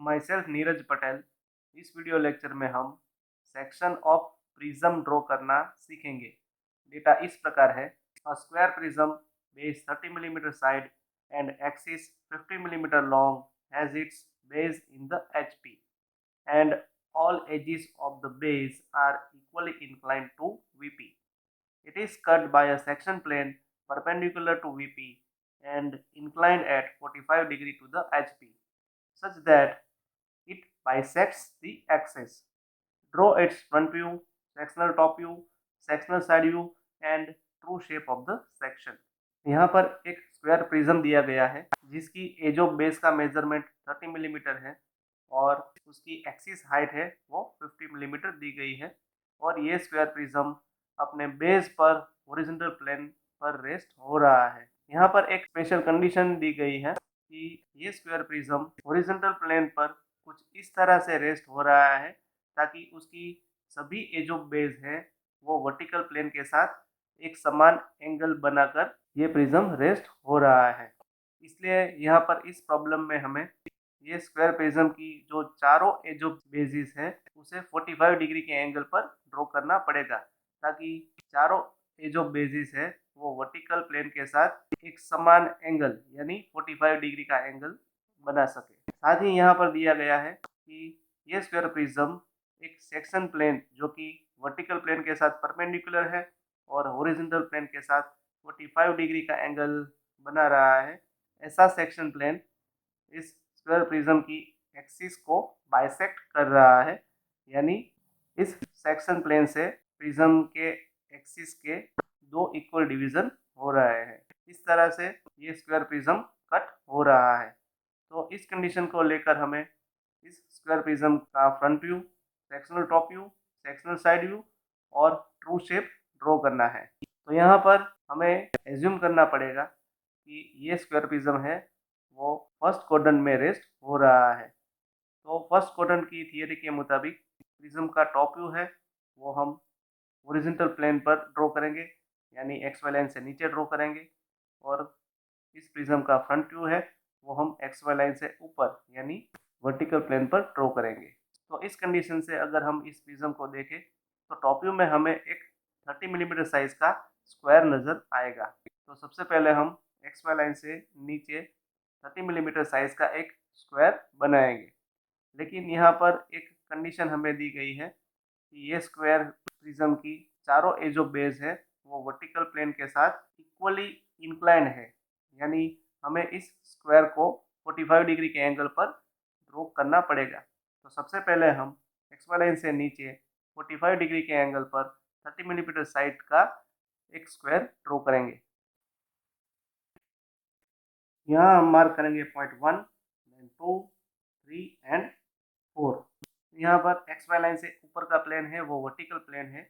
My self Neeraj Patel. इस video lecture में हम सेक्शन ऑफ प्रिज्म ड्रॉ करना सीखेंगे। डेटा इस प्रकार है। A square prism base 30 mm side and axis 50 mm long has its base in the HP and all edges of the base are equally inclined to VP. It is cut by a section plane perpendicular to VP and inclined at 45 degree to the HP such that it bisects the axis. Draw its front view, sectional top view, sectional side view and true shape of the section. यहाँ पर एक square prism दिया गया है जिसकी as of base का measurement 30 millimetre है और उसकी एक्सिस हाइट है वो 50 मिलीमीटर दी गई है और ये स्क्वायर प्रिज्म अपने बेस पर हॉरिजॉन्टल प्लेन पर रेस्ट हो रहा है। यहाँ पर एक स्पेशल कंडीशन दी गई है कि ये स्क्वायर प्रिज्म हॉरिजॉन्टल प्लेन पर कुछ इस तरह से रेस्ट हो रहा है ताकि उसकी सभी एज ऑफ बेस है वो वर्टिकल प्लेन के साथ एक समान एंगल बनाकर ये प्रिज्म रेस्ट हो रहा है। इसलिए यहाँ पर इस प्रॉब्लम में हमें ये स्क्वायर प्रिज्म की जो चारों एज ऑफ बेसिस है उसे 45 डिग्री के एंगल पर ड्रॉ करना पड़ेगा ताकि चारों एज ऑफ बेसिस है वो वर्टिकल प्लेन के साथ एक समान एंगल यानी 45 डिग्री का एंगल बना सके। साथ ही यहाँ पर दिया गया है कि ये स्क्वायर प्रिज्म एक सेक्शन प्लेन जो कि वर्टिकल प्लेन के साथ परपेंडिकुलर है और हॉरिजॉन्टल प्लेन के साथ 45 डिग्री का एंगल बना रहा है। ऐसा सेक्शन प्लेन इस स्क्वायर प्रिज्म की एक्सिस को बाइसेक्ट कर रहा है यानी इस सेक्शन प्लेन से प्रिज्म के एक्सिस के दो इक्वल डिवीजन हो रहे हैं। इस तरह से ये स्क्वायर प्रिज्म कट हो रहा है। तो इस कंडीशन को लेकर हमें इस स्क्वायर प्रिज्म का front view, sectional top view, sectional side view और ट्रू शेप ड्रॉ करना है। तो यहाँ पर हमें एज्यूम करना पड़ेगा कि ये स्क्वायर प्रिज्म है वो फर्स्ट क्वाड्रेंट में रेस्ट हो रहा है। तो फर्स्ट क्वाड्रेंट की थियरी के मुताबिक प्रिज्म का टॉप व्यू है वो हम हॉरिजॉन्टल प्लेन पर ड्रॉ करेंगे यानी एक्स वाई लाइन से नीचे ड्रॉ करेंगे और इस प्रिज्म का फ्रंट व्यू है वो हम एक्स वाई लाइन से ऊपर यानी वर्टिकल प्लेन पर ड्रॉ करेंगे। तो इस कंडीशन से अगर हम इस प्रिज्म को देखें तो टॉप व्यू में हमें एक 30 मिलीमीटर साइज का स्क्वायर नज़र आएगा। तो सबसे पहले हम एक्स वाई लाइन से नीचे 30 मिलीमीटर साइज का एक स्क्वायर बनाएंगे। लेकिन यहाँ पर एक कंडीशन हमें दी गई है कि ये स्क्वायर प्रिज्म की चारों एज ऑफ बेस है वो वर्टिकल प्लेन के साथ इक्वली इंक्लाइन है यानी हमें इस स्क्वायर को 45 डिग्री के एंगल पर ड्रॉ करना पड़ेगा। तो सबसे पहले हम एक्स वाई लाइन से नीचे 45 डिग्री के एंगल पर 30 मिलीमीटर साइड का एक स्क्वायर ड्रॉ करेंगे। यहाँ हम मार्क करेंगे पॉइंट 1, देन 2, 3 एंड 4। यहाँ पर एक्स वाई लाइन से ऊपर का प्लेन है वो वर्टिकल प्लेन है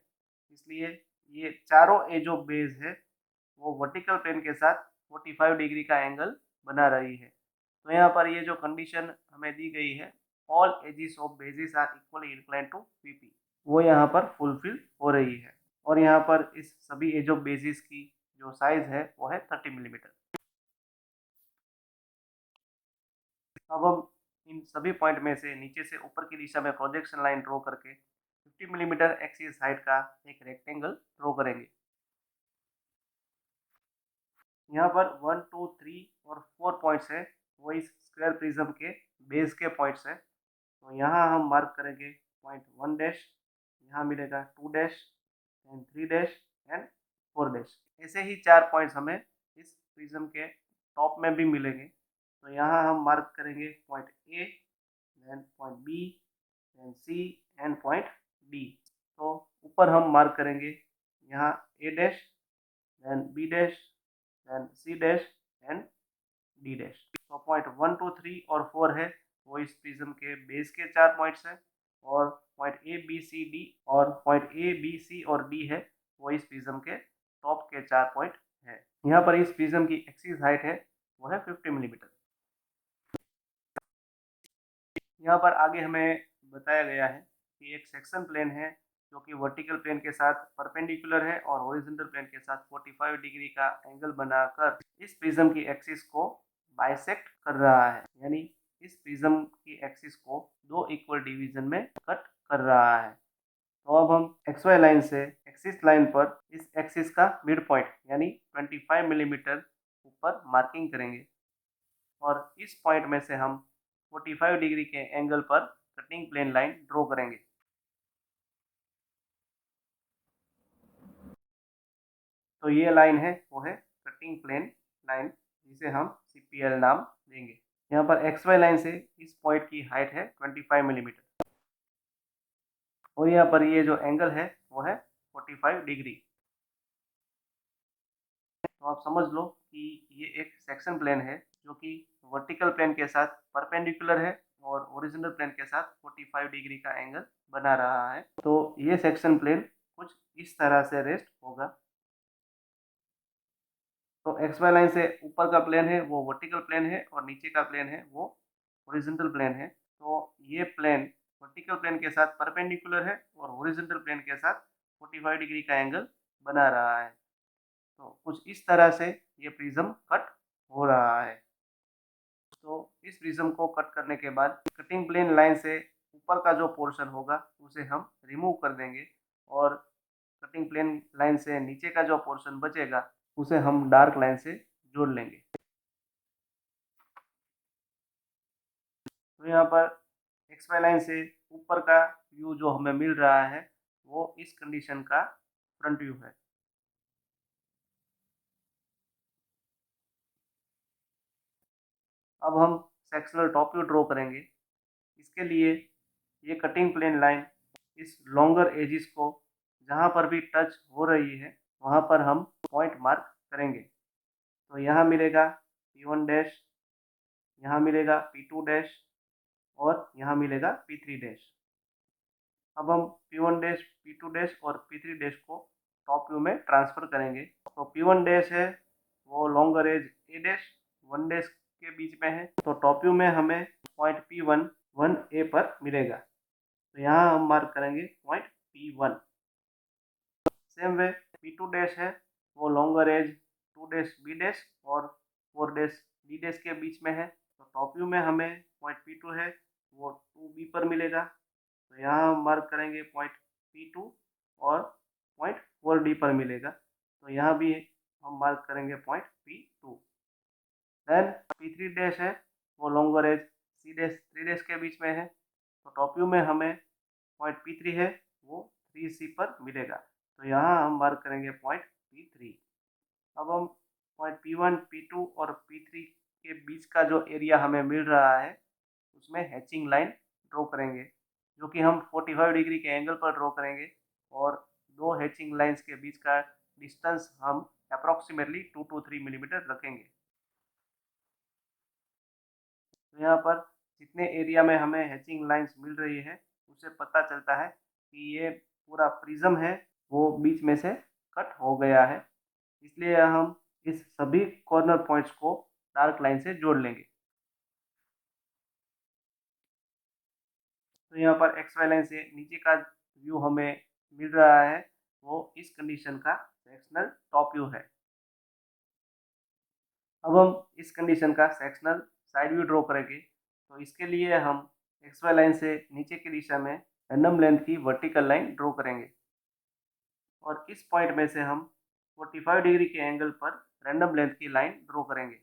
इसलिए ये चारों एज ऑफ बेस है वो वर्टिकल प्लेन के साथ 45 डिग्री का एंगल बना रही है। तो यहाँ पर ये जो कंडीशन हमें दी गई है all edges of bases are equally inclined to VP वो यहाँ पर फुलफिल हो रही है और यहाँ पर इस सभी एज ऑफ बेसिस की जो साइज है वो है 30 मिलीमीटर। अब हम इन सभी पॉइंट में से नीचे से ऊपर की दिशा में प्रोजेक्शन लाइन ड्रॉ करके 50 मिलीमीटर एक्सिस हाइट का एक रेक्टेंगल ड्रॉ करेंगे। यहाँ पर 1, 2, 3 और 4 पॉइंट्स है वो इस स्क्वायर प्रिज्म के बेस के पॉइंट्स है। तो यहाँ हम मार्क करेंगे पॉइंट 1 डैश, यहाँ मिलेगा 2 dash and 3 dash and 4 dash. ऐसे ही 4 पॉइंट्स हमें इस प्रिज्म के टॉप में भी मिलेंगे। तो यहाँ हम मार्क करेंगे point A, then point B, then C and point D. तो ऊपर हम मार्क करेंगे यहाँ A dash, then B dash, then C dash and D dash. तो पॉइंट 1, 2, 3 और 4 है वो इस प्रिज्म के बेस के 4 पॉइंट्स हैं और point A B C D और पॉइंट ए बी सी और डी है वो इस प्रिज्म के टॉप के 4 पॉइंट है। यहाँ पर इस प्रिज्म की एक्सिस हाइट है वो है 50 मिलीमीटर। यहाँ पर आगे हमें बताया गया है कि एक सेक्शन प्लेन है जो कि वर्टिकल प्लेन के साथ परपेंडिकुलर है और हॉरिजॉन्टल प्लेन के साथ 45 डिग्री का एंगल बनाकर इस प्रिज्म की एक्सिस को बाइसेक्ट कर रहा है यानी इस प्रिज्म की एक्सिस को दो इक्वल डिवीजन में कट कर रहा है। तो अब हम XY लाइन से एक्सिस लाइन पर इस एक्सिस का मिड पॉइंट यानी 25 मिलीमीटर ऊपर मार्किंग करेंगे और इस पॉइंट में से हम 45 डिग्री के एंगल पर कटिंग प्लेन लाइन ड्रॉ करेंगे। तो ये लाइन है वो है कटिंग प्लेन लाइन, जिसे हम CPL नाम देंगे। यहाँ पर XY लाइन से इस पॉइंट की हाइट है 25 मिलीमीटर और यहाँ पर ये जो एंगल है वो है 45 डिग्री। तो आप समझ लो कि ये एक सेक्शन प्लेन है जो कि वर्टिकल प्लेन के साथ परपेंडिकुलर है और ओरिजिनल प्लेन के साथ 45 डिग्री का एंगल बना रहा है। तो ये सेक्शन प्लेन कुछ इस तरह से रेस्ट होगा। तो XY लाइन से ऊपर का प्लेन है वो वर्टिकल प्लेन है और नीचे का प्लेन है वो ओरिजिनल प्लेन है। तो ये प्लेन वर्टिकल प्लेन के साथ परपेंडिकुलर है और ओरिजिनल प्लेन के साथ 45 डिग्री का एंगल बना रहा है। तो कुछ इस तरह से ये प्रिज्म कट हो रहा है। तो इस प्रिज्म को कट करने के बाद कटिंग प्लेन लाइन से ऊपर का जो पोर्शन होगा उसे हम रिमूव कर देंगे और कटिंग प्लेन लाइन से नीचे का जो पोर्शन बचेगा उसे हम डार्क लाइन से जोड़ लेंगे। तो यहाँ पर XY लाइन से ऊपर का व्यू जो हमें मिल रहा है वो इस कंडीशन का फ्रंट व्यू है। अब हम सेक्शनल टॉप व्यू ड्रॉ करेंगे। इसके लिए ये कटिंग प्लेन लाइन इस लॉन्गर एजिस को जहाँ पर भी टच हो रही है वहाँ पर हम पॉइंट मार्क करेंगे। तो यहाँ मिलेगा P1 डैश, यहाँ मिलेगा P2 डैश और यहाँ मिलेगा P3 डैश। अब हम P1 डैश, P2 डैश और P3 डैश को टॉप व्यू में ट्रांसफर करेंगे। तो P1 डैश है वो longer edge A dash 1 dash के बीच में है। तो टॉप व्यू में हमें पॉइंट P1 1A पर मिलेगा। तो यहाँ हम मार्क करेंगे point P1। Same way P2 dash है वो longer edge 2 dash B dash और 4 डैश D डैश के बीच में है। तो टॉप व्यू में हमें पॉइंट P2 है वो 2B पर मिलेगा। तो यहाँ हम मार्क करेंगे पॉइंट P2 और पॉइंट 4D पर मिलेगा। तो यहाँ भी हम मार्क करेंगे point P2। Then P3 dash है वो longer edge C dash 3 dash के बीच में है। तो टॉप व्यू में हमें पॉइंट P3 है वो 3C पर मिलेगा। तो यहाँ हम मार्क करेंगे पॉइंट P3। अब हम पॉइंट P1, P2 और P3 के बीच का जो एरिया हमें मिल रहा है उसमें हैचिंग लाइन ड्रॉ करेंगे, जो कि हम 45 डिग्री के एंगल पर ड्रॉ करेंगे और दो हैचिंग लाइंस के बीच का डिस्टेंस हम अप्रॉक्सीमेटली 2 to 3 मिलीमीटर रखेंगे। तो यहाँ पर जितने एरिया में हमें हैचिंग लाइंस मिल रही है उससे पता चलता है कि ये पूरा प्रिज्म है वो बीच में से कट हो गया है। इसलिए हम इस सभी कॉर्नर पॉइंट्स को डार्क लाइन से जोड़ लेंगे। तो यहाँ पर XY लाइन से नीचे का व्यू हमें मिल रहा है वो इस कंडीशन का सेक्शनल टॉप व्यू है। अब हम इस कंडीशन का सेक्शनल साइड व्यू ड्रॉ करेंगे। तो इसके लिए हम XY लाइन से नीचे की दिशा में रैंडम लेंथ की वर्टिकल लाइन ड्रॉ करेंगे और इस पॉइंट में से हम 45 डिग्री के एंगल पर रैंडम लेंथ की लाइन ड्रॉ करेंगे।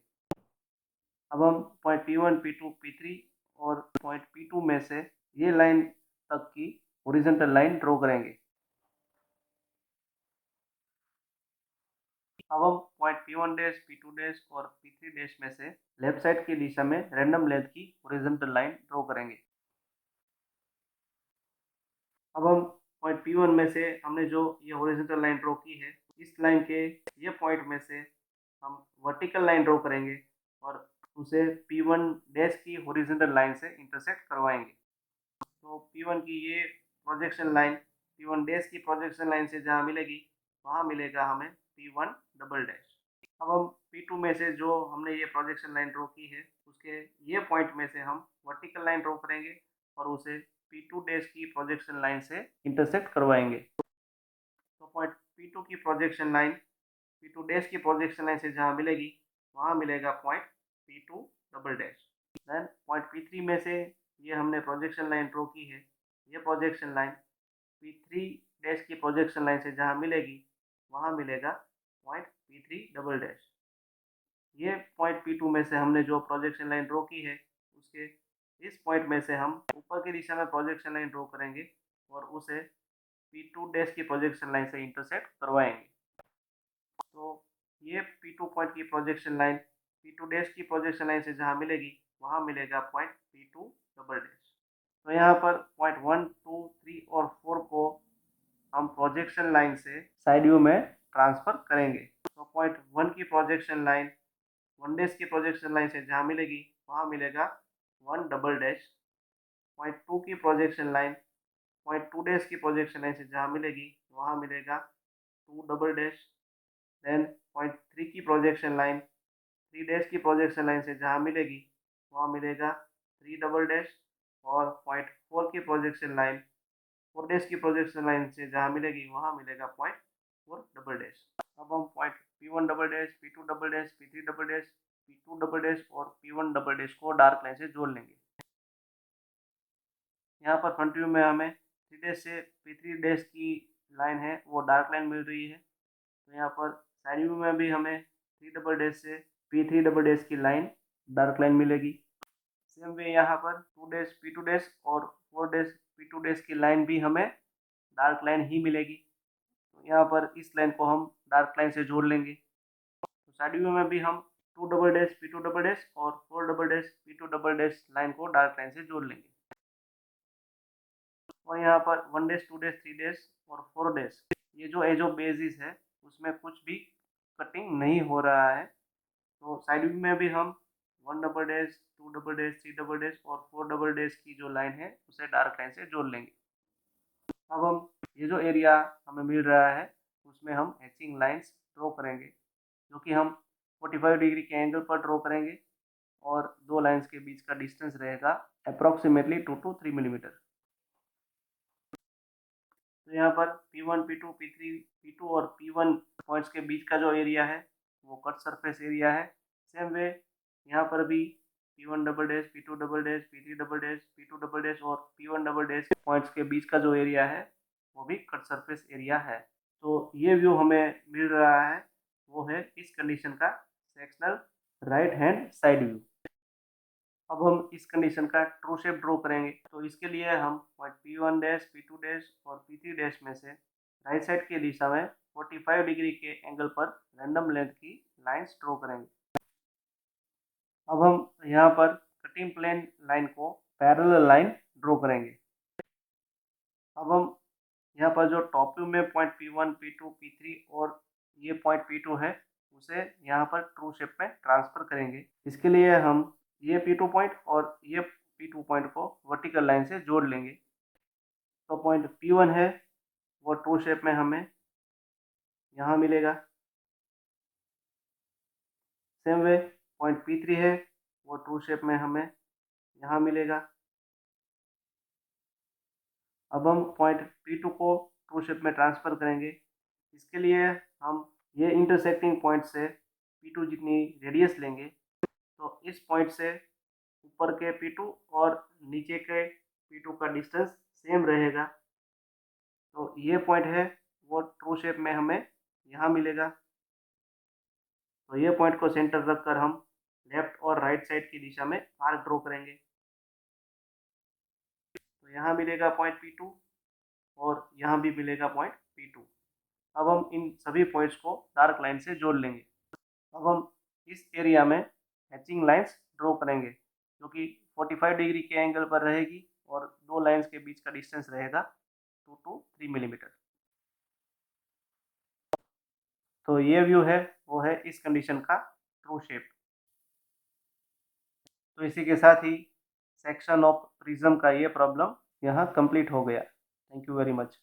अब हम पॉइंट P1, P2, P3 और पॉइंट P2 में से ये लाइन तक की हॉरिजॉन्टल लाइन ड्रॉ करेंगे। अब हम point P1 dash, P2 dash और P3 डैश में से लेफ्ट साइड की दिशा में रैंडम लेंथ की हॉरिजॉन्टल लाइन ड्रॉ करेंगे। अब हम पॉइंट P1 में से हमने जो ये हॉरिजॉन्टल लाइन ड्रॉ की है इस लाइन के ये पॉइंट में से हम वर्टिकल लाइन ड्रॉ करेंगे और उसे P1 डैश की हॉरिजॉन्टल लाइन से इंटरसेक्ट करवाएंगे। तो P1 की ये प्रोजेक्शन लाइन P1 डैश की प्रोजेक्शन लाइन से जहाँ मिलेगी वहाँ मिलेगा हमें P1 डबल डैश। अब हम P2 में से जो हमने ये प्रोजेक्शन लाइन ड्रॉ की है उसके ये पॉइंट में से हम वर्टिकल लाइन ड्रॉ करेंगे और उसे P2 डैश की प्रोजेक्शन लाइन से इंटरसेक्ट करवाएंगे। तो पॉइंट P2 की प्रोजेक्शन लाइन P2 डैश की प्रोजेक्शन लाइन से जहाँ मिलेगी वहाँ मिलेगा point P2 double dash. Then point P3 में से ये हमने प्रोजेक्शन लाइन ड्रॉ की है, ये प्रोजेक्शन लाइन P3 डैश की प्रोजेक्शन लाइन से जहाँ मिलेगी वहाँ मिलेगा पॉइंट P3 डबल डैश। ये पॉइंट P2 में से हमने जो प्रोजेक्शन लाइन ड्रॉ की है उसके इस पॉइंट में से हम ऊपर की दिशा में प्रोजेक्शन लाइन ड्रॉ करेंगे और उसे P2 डैश की प्रोजेक्शन लाइन से इंटरसेक्ट करवाएंगे। तो ये P2 पॉइंट की प्रोजेक्शन लाइन P2 डैश की प्रोजेक्शन लाइन से जहाँ मिलेगी वहाँ मिलेगा पॉइंट P2 डबल डैश। तो यहाँ पर पॉइंट 1, 2, 3 और 4 को हम प्रोजेक्शन लाइन से साइड व्यू में ट्रांसफर करेंगे। तो पॉइंट 1 की प्रोजेक्शन लाइन 1 डैश की प्रोजेक्शन लाइन से जहाँ मिलेगी वहाँ मिलेगा 1 डबल डैश। पॉइंट 2 की प्रोजेक्शन लाइन पॉइंट 2 डैश की प्रोजेक्शन लाइन से जहाँ मिलेगी वहाँ मिलेगा 2 डबल डैश। देन पॉइंट 3 की प्रोजेक्शन लाइन 3 डैश की प्रोजेक्शन लाइन से जहाँ मिलेगी वहाँ मिलेगा 3 डबल डैश। और पॉइंट 4 की प्रोजेक्शन लाइन 4 डैश की प्रोजेक्शन लाइन से जहाँ मिलेगी वहाँ मिलेगा पॉइंट 4 डबल डैश। अब हम point P1 double dash, P2 double dash, P3 double dash, P2 double dash और P1 डबल डैश को डार्क लाइन से जोड़ लेंगे। यहाँ पर फ्रंट व्यू में हमें 3 डैश से P3 डैश की लाइन है वो डार्क लाइन मिल रही है। तो यहाँ पर साइड व्यू में भी हमें 3 डबल डैश से P3 डबल डैश की लाइन डार्क लाइन मिलेगी। सेम वे यहाँ पर 2 डैश P2 डैश और 4 डैश P2 डैश की लाइन भी हमें डार्क लाइन ही मिलेगी। तो यहाँ पर इस लाइन को हम डार्क लाइन से जोड़ लेंगे। तो साइड व्यू में भी हम 2 double dash P2 double dash और 4 double dash P2 double dash line को डार्क लाइन से जोड़ लेंगे। और यहाँ पर 1 डैश 2 डैश 3 डैश और 4 डैश ये जो एज ऑफ बेसिस है उसमें कुछ भी कटिंग नहीं हो रहा है। तो साइड व्यू में भी हम 1 double dash 2 double dash 3 double dash और 4 डबल डैश की जो लाइन है उसे डार्क लाइन से जोड़ लेंगे। अब हम ये जो एरिया हमें मिल रहा है उसमें हम हैचिंग लाइंस ड्रॉ करेंगे जो कि हम 45 डिग्री के एंगल पर ड्रॉ करेंगे और दो लाइंस के बीच का डिस्टेंस रहेगा अप्रॉक्सीमेटली 2 to 3 मिलीमीटर। तो यहाँ पर P1, P2, P3, P2 और P1 पॉइंट्स के बीच का जो एरिया है वो कट सरफेस एरिया है। सेम वे यहाँ पर भी P1 double dash, P2 double dash, P3 double dash, P2 double dash और P1 डबल डैश पॉइंट्स के बीच का जो एरिया है वो भी कट सरफेस एरिया है। तो ये व्यू हमें मिल रहा है वो है इस कंडीशन का sectional right hand side view. अब हम इस कंडीशन का ट्रू शेप ड्रॉ करेंगे। तो इसके लिए हम point P1 dash, P2 dash और P3 डैश में से राइट साइड की दिशा में 45 डिग्री के एंगल पर रैंडम लेंथ की लाइंस ड्रॉ करेंगे। अब हम यहाँ पर कटिंग प्लेन लाइन को पैरेलल लाइन ड्रॉ करेंगे। अब हम यहाँ पर जो टॉप व्यू में पॉइंट P1, P2, P3 और ये पॉइंट P2 है उसे यहाँ पर ट्रू शेप में ट्रांसफर करेंगे। इसके लिए हम ये P2 पॉइंट और ये P2 पॉइंट को वर्टिकल लाइन से जोड़ लेंगे। तो पॉइंट P1 है वो ट्रू शेप में हमें यहाँ मिलेगा। सेम वे पॉइंट P3 है वो ट्रू शेप में हमें यहाँ मिलेगा। अब हम पॉइंट P2 को ट्रू शेप में ट्रांसफ़र करेंगे। इसके लिए हम ये इंटरसेक्टिंग पॉइंट से P2 जितनी रेडियस लेंगे तो इस पॉइंट से ऊपर के P2 और नीचे के P2 का डिस्टेंस सेम रहेगा। तो ये पॉइंट है वो ट्रू शेप में हमें यहाँ मिलेगा। तो ये पॉइंट को सेंटर रखकर हम लेफ्ट और राइट साइड की दिशा में आर्क ड्रॉ करेंगे। तो यहाँ मिलेगा पॉइंट P2 और यहाँ भी मिलेगा पॉइंट P2। अब हम इन सभी पॉइंट्स को डार्क लाइन से जोड़ लेंगे। अब हम इस एरिया में हैचिंग लाइंस ड्रॉ करेंगे जो कि 45 डिग्री के एंगल पर रहेगी और दो लाइंस के बीच का डिस्टेंस रहेगा 2 to 3 मिलीमीटर। तो ये व्यू है वो है इस कंडीशन का ट्रू शेप। तो इसी के साथ ही सेक्शन ऑफ प्रिज्म का ये प्रॉब्लम यहाँ कंप्लीट हो गया। Thank you very much.